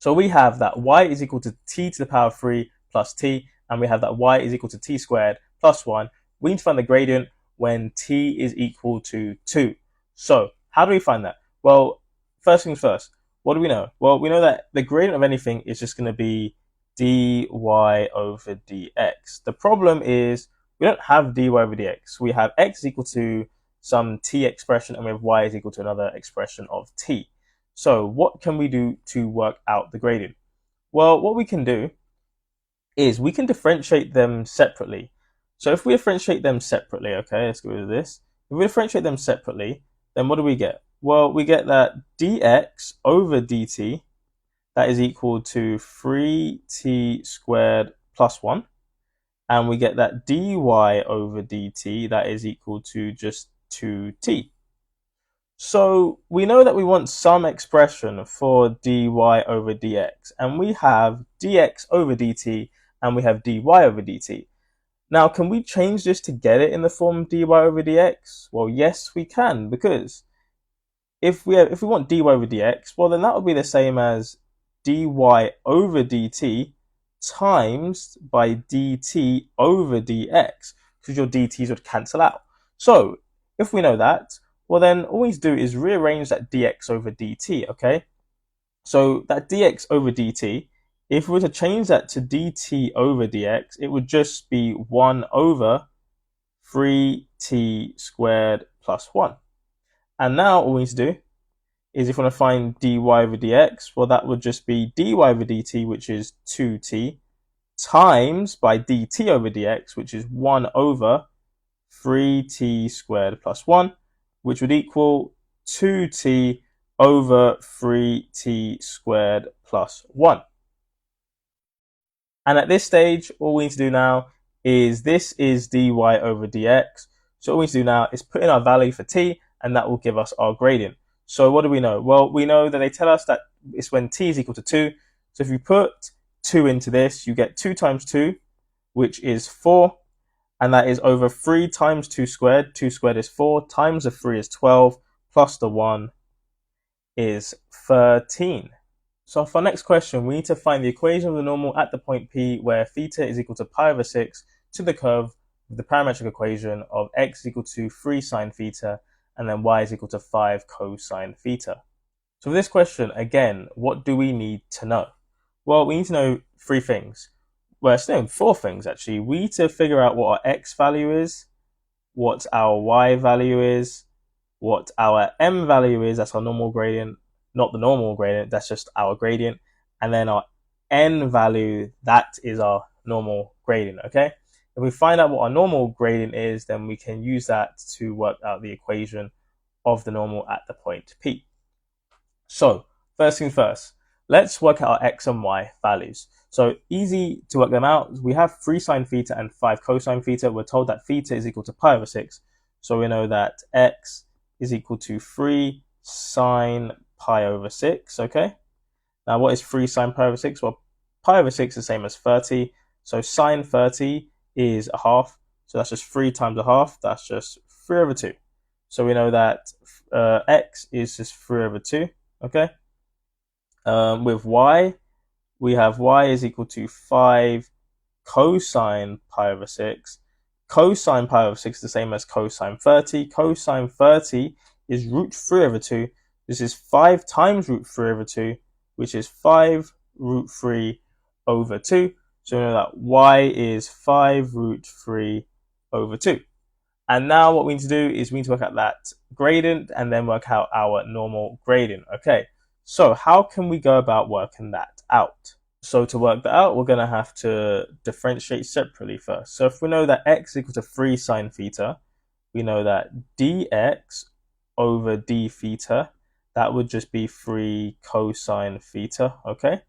So we have that y is equal to t to the power of 3 plus t, and we have that y is equal to t squared plus 1. We need to find the gradient when t is equal to 2. So how do we find that? Well, first things first, what do we know? Well, we know that the gradient of anything is just going to be dy over dx. The problem is we don't have dy over dx. We have x is equal to some t expression, and we have y is equal to another expression of t. So what can we do to work out the gradient? Well, what we can do is we can differentiate them separately. So if we differentiate them separately, okay, let's go with this. If we differentiate them separately, then what do we get? Well, we get that dx over dt, that is equal to 3t squared plus 1. And we get that dy over dt, that is equal to just 2t. So we know that we want some expression for dy over dx, and we have dx over dt and we have dy over dt. Now, can we change this to get it in the form dy over dx? Well, yes, we can, because if we want dy over dx, well, then that would be the same as dy over dt times by dt over dx, because your dt's would cancel out. So if we know that, well, then all we need to do is rearrange that dx over dt, okay? So that dx over dt, if we were to change that to dt over dx, it would just be 1 over 3t squared plus 1. And now all we need to do is, if we want to find dy over dx, well, that would just be dy over dt, which is 2t, times by dt over dx, which is 1 over 3t squared plus 1, which would equal 2t over 3t squared plus 1. And at this stage, all we need to do now is, this is dy over dx. So all we need to do now is put in our value for t, and that will give us our gradient. So what do we know? Well, we know that they tell us that it's when t is equal to 2. So if you put 2 into this, you get 2 times 2, which is 4. And that is over 3 times 2 squared. 2 squared is 4, times the 3 is 12, plus the 1 is 13. So for our next question, we need to find the equation of the normal at the point P, where theta is equal to pi over 6 to the curve with the parametric equation of x is equal to 3 sine theta, and then y is equal to 5 cosine theta. So for this question, again, what do we need to know? Well, we need to know 3 things. Well, it's no, 4 things actually. We need to figure out what our x value is, what our y value is, what our m value is, that's our normal gradient, not the normal gradient, that's just our gradient, and then our n value, that is our normal gradient, okay? If we find out what our normal gradient is, then we can use that to work out the equation of the normal at the point P. So, first things first, let's work out our x and y values. So easy to work them out. We have 3 sine theta and 5 cosine theta. We're told that theta is equal to pi over 6. So we know that x is equal to 3 sine pi over 6, okay? Now what is 3 sine pi over 6? Well, pi over 6 is the same as 30. So sine 30 is a half. So that's just 3 times a half. That's just 3 over 2. So we know that x is just 3 over 2, okay? With y, we have y is equal to 5 cosine pi over 6. Cosine pi over 6 is the same as cosine 30. Cosine 30 is root 3 over 2. This is 5 times root 3 over 2, which is 5 root 3 over 2. So we know that y is 5 root 3 over 2. And now what we need to do is we need to work out that gradient and then work out our normal gradient. Okay, so how can we go about working that out? So to work that out, we're going to have to differentiate separately first. So if we know that x is equal to 3 sine theta, we know that dx over d theta, that would just be 3 cosine theta, okay?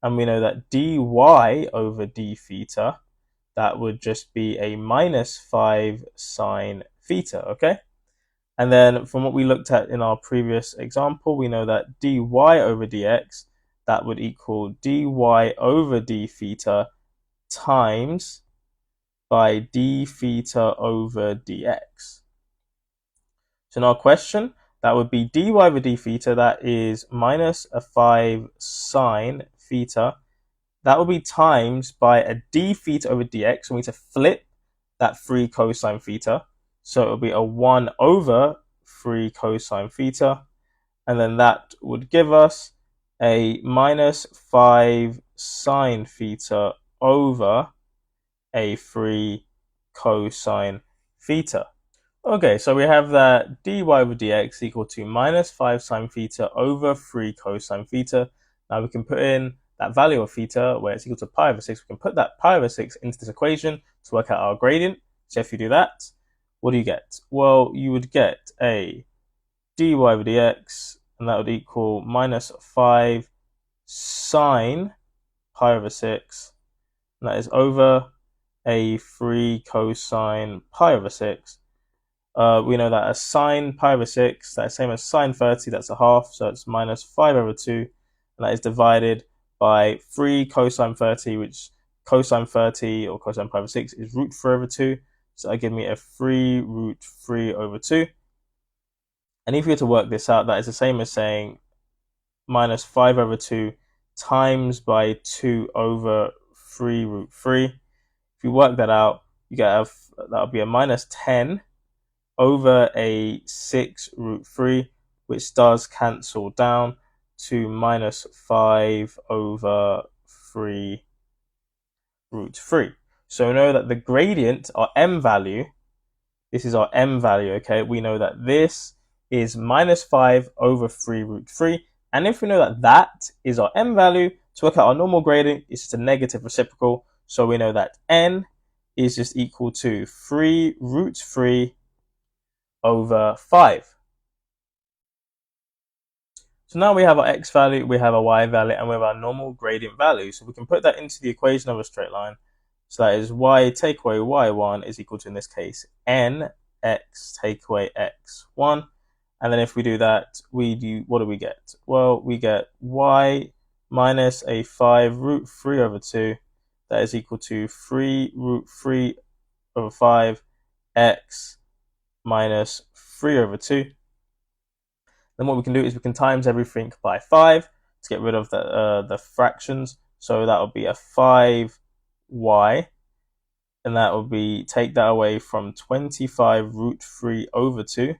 And we know that dy over d theta, that would just be a minus 5 sine theta, okay? And then from what we looked at in our previous example, we know that dy over dx, that would equal dy over d theta times by d theta over dx. So in our question, that would be dy over d theta, that is minus a 5 sine theta. That will be times by a d theta over dx. So we need to flip that 3 cosine theta. So it will be a 1 over 3 cosine theta. And then that would give us a minus 5 sine theta over a 3 cosine theta. Okay, so we have that dy over dx equal to minus 5 sine theta over 3 cosine theta. Now we can put in that value of theta where it's equal to pi over 6. We can put that pi over 6 into this equation to work out our gradient. So if you do that, what do you get? Well, you would get a dy over dx, and that would equal minus 5 sine pi over 6, and that is over a 3 cosine pi over 6. We know that a sine pi over 6, that's the same as sine 30, that's a half, so it's minus 5 over 2, and that is divided by 3 cosine 30, which cosine 30 or cosine pi over 6 is root 3 over 2, so that give me a 3 root 3 over 2. And if you were to work this out, that is the same as saying minus 5 over 2 times by 2 over 3 root 3. If you work that out, you get that'll be a minus 10 over a 6 root 3, which does cancel down to minus 5 over 3 root 3. So we know that the gradient, our m value, this is our m value, okay? We know that this is minus 5 over 3 root 3. And if we know that that is our m value, to work out our normal gradient, it's just a negative reciprocal. So we know that n is just equal to 3 root 3 over 5. So now we have our x value, we have our y value, and we have our normal gradient value. So we can put that into the equation of a straight line. So that is y take away y1 is equal to, in this case, n x take away x1. And then if we do that, what do we get? Well, we get y minus a 5 root 3 over 2. That is equal to 3 root 3 over 5 x minus 3 over 2. Then what we can do is we can times everything by 5 to get rid of the fractions. So that would be a 5y, and that would be, take that away from 25 root 3 over 2.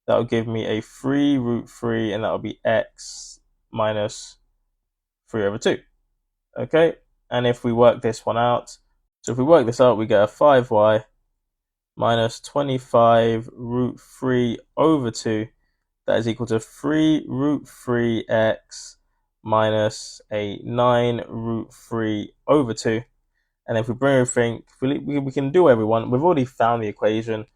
That will give me a 3 root 3, and that will be x minus 3 over 2. Okay, and if we work this one out, so if we work this out, we get a 5y minus 25 root 3 over 2. That is equal to 3 root 3x minus a 9 root 3 over 2. And if we bring everything, we can do what we want. We've already found the equation,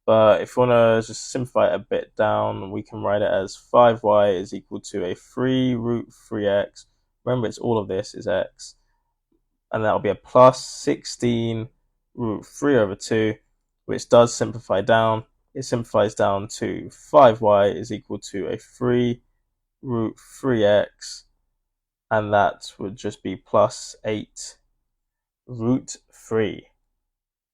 but if you want to just simplify it a bit down, we can write it as 5y is equal to a 3 root 3x. Remember, it's all of this is x. And that will be a plus 16 root 3 over 2, which does simplify down. It simplifies down to 5y is equal to a 3 root 3x, and that would just be plus 8 root 3.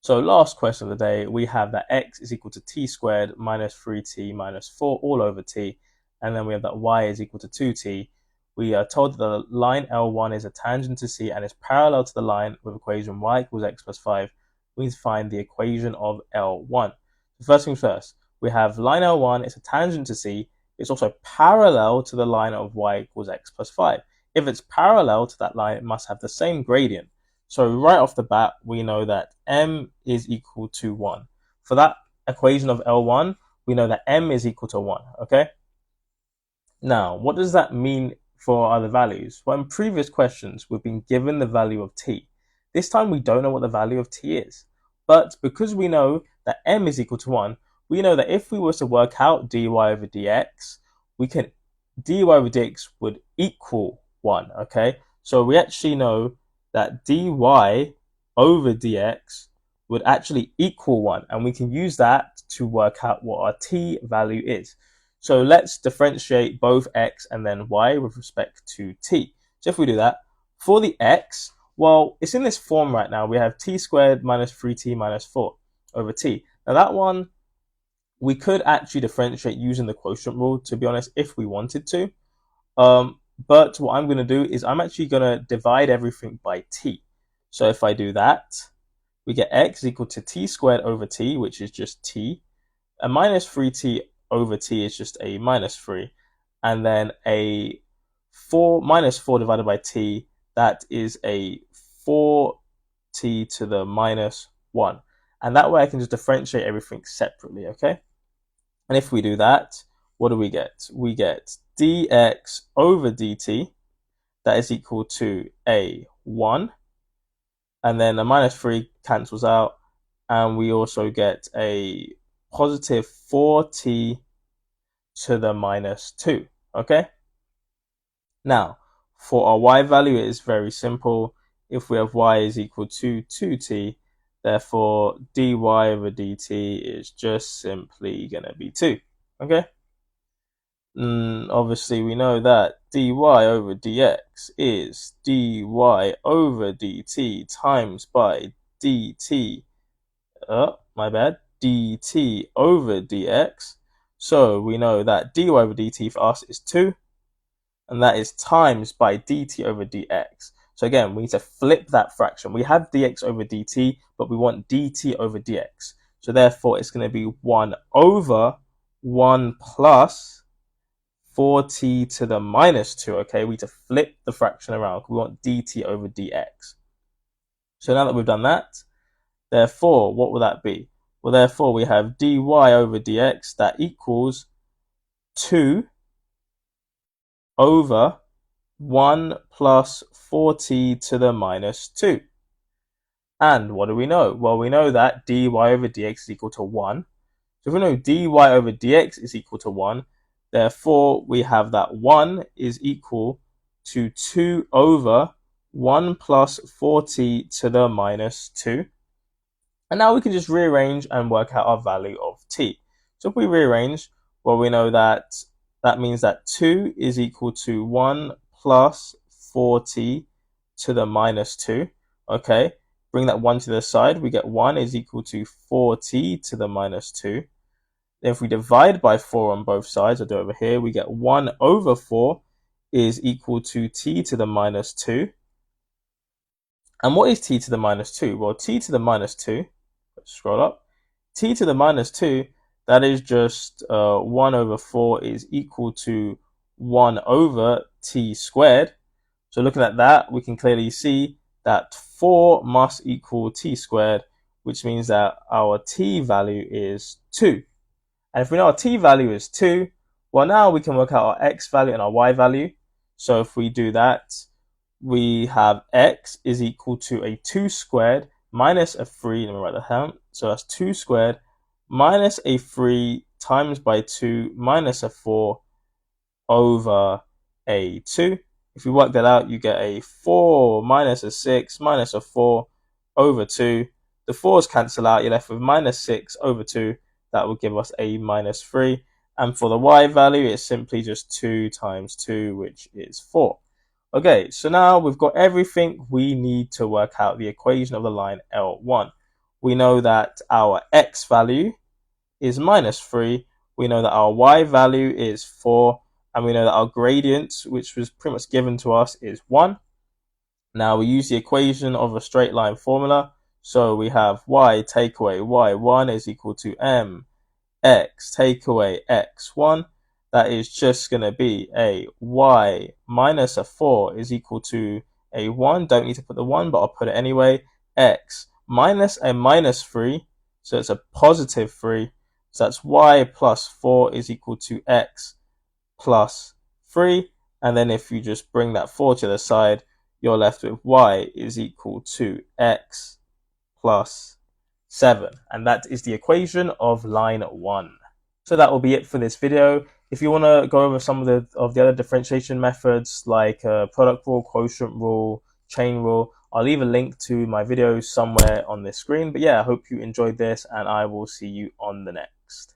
So last question of the day, we have that x is equal to t squared minus 3t minus 4 all over t, and then we have that y is equal to 2t. We are told that the line L1 is a tangent to C and is parallel to the line with equation y equals x plus 5. We need to find the equation of L1. So first things first, we have line L1 is a tangent to C. It's also parallel to the line of y equals x plus 5. If it's parallel to that line, it must have the same gradient. So right off the bat, we know that m is equal to 1. For that equation of L1, we know that m is equal to 1, okay? Now, what does that mean for other values? Well, in previous questions, we've been given the value of t. This time, we don't know what the value of t is. But because we know that m is equal to 1, we know that if we were to work out dy over dx, dy over dx would equal 1, okay? So we actually know that dy over dx would actually equal 1, and we can use that to work out what our t value is. So let's differentiate both x and then y with respect to t. So if we do that, for the x, well, it's in this form right now. We have t squared minus 3t minus 4 over t. Now that one, We could actually differentiate using the quotient rule, to be honest, if we wanted to. But what I'm going to do is I'm actually going to divide everything by t. So if I do that, we get x equal to t squared over t, which is just t. A minus 3t over t is just a minus 3. And then a 4 minus 4 divided by t, that is a 4t to the minus 1. And that way I can just differentiate everything separately, okay? And if we do that, what do we get? We get dx over dt, that is equal to a 1. And then the minus 3 cancels out. And we also get a positive 4t to the minus 2, okay? Now, for our y value, it is very simple. If we have y is equal to 2t, therefore dy over dt is just simply going to be 2, okay? Obviously, we know that dy over dx is dy over dt times by dt, my bad, dt over dx. So we know that dy over dt for us is 2, and that is times by dt over dx. So again, we need to flip that fraction. We have dx over dt, but we want dt over dx. So therefore, it's going to be 1 over 1 plus 4t to the minus 2, okay? We need to flip the fraction around. We want dt over dx. So now that we've done that, therefore, what will that be? Well, therefore, we have dy over dx that equals 2 over 1 plus 4t to the minus 2. And what do we know? Well, we know that dy over dx is equal to 1. So if we know dy over dx is equal to 1, therefore we have that 1 is equal to 2 over 1 plus 4t to the minus 2. And now we can just rearrange and work out our value of t. So if we rearrange, well, we know that that means that 2 is equal to 1 plus 4t to the minus 2. Okay, bring that 1 to the side. We get 1 is equal to 4t to the minus 2. If we divide by 4 on both sides, I'll do it over here, we get 1 over 4 is equal to t to the minus 2. And what is t to the minus 2? Well, t to the minus 2, let's scroll up, t to the minus 2, that is just 1 over 4 is equal to 1 over t squared. So looking at that, we can clearly see that 4 must equal t squared, which means that our t value is 2. And if we know our t value is 2, well, now we can work out our x value and our y value. So if we do that, we have x is equal to a 2 squared minus a 3. Let me write that down. So that's 2 squared minus a 3 times by 2 minus a 4 over a 2. If we work that out, you get a 4 minus a 6 minus a 4 over 2. The 4's cancel out. You're left with minus 6 over 2. That will give us a minus 3. And for the y value, it's simply just 2 times 2, which is 4. Okay, so now we've got everything we need to work out the equation of the line L1. We know that our x value is minus 3. We know that our y value is 4. And we know that our gradient, which was pretty much given to us, is 1. Now we use the equation of a straight line formula. So we have y take away y1 is equal to mx take away x1. That is just going to be a y minus a 4 is equal to a 1. Don't need to put the 1, but I'll put it anyway. X minus a minus 3. So it's a positive 3. So that's y plus 4 is equal to x plus 3. And then if you just bring that 4 to the side, you're left with y is equal to x plus 7. And that is the equation of line 1. So that will be it for this video. If you want to go over some of the other differentiation methods like product rule, quotient rule, chain rule, I'll leave a link to my videos somewhere on this screen. But yeah, I hope you enjoyed this, and I will see you on the next.